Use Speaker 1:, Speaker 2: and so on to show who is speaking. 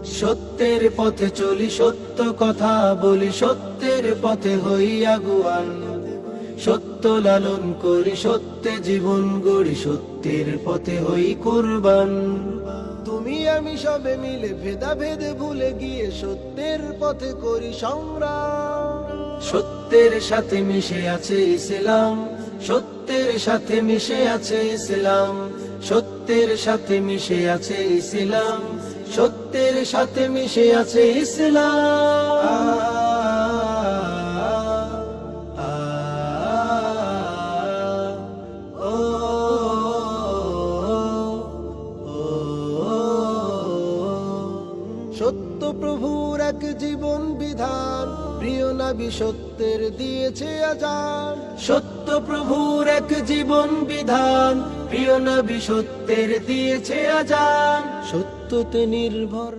Speaker 1: সত্যের পথে চলি, সত্য কথা বলি, সত্যের পথে হই আগুয়ান। সত্য লালন করি, সত্যে জীবন গড়ি, সত্যের পথে হই কুরবান। তুমি আমি সবে মিলে ভেদাভেদ ভুলে গিয়ে সত্যের পথে করি সংগ্রাম। সত্যের সাথে মিশে আছে ইসলাম, সত্যের সাথে মিশে আছে ইসলাম, সত্যের সাথে মিশে আছে ইসলাম, সত্যের সাথে মিশে আছে ইসলাম। সত্য প্রভুর এক জীবন বিধান, প্রিয় নবী সত্যের দিয়েছে আজান। সত্য প্রভুর এক জীবন বিধান, প্রিয় নবী সত্যের দিয়েছে আজান। সত্যতে নির্ভর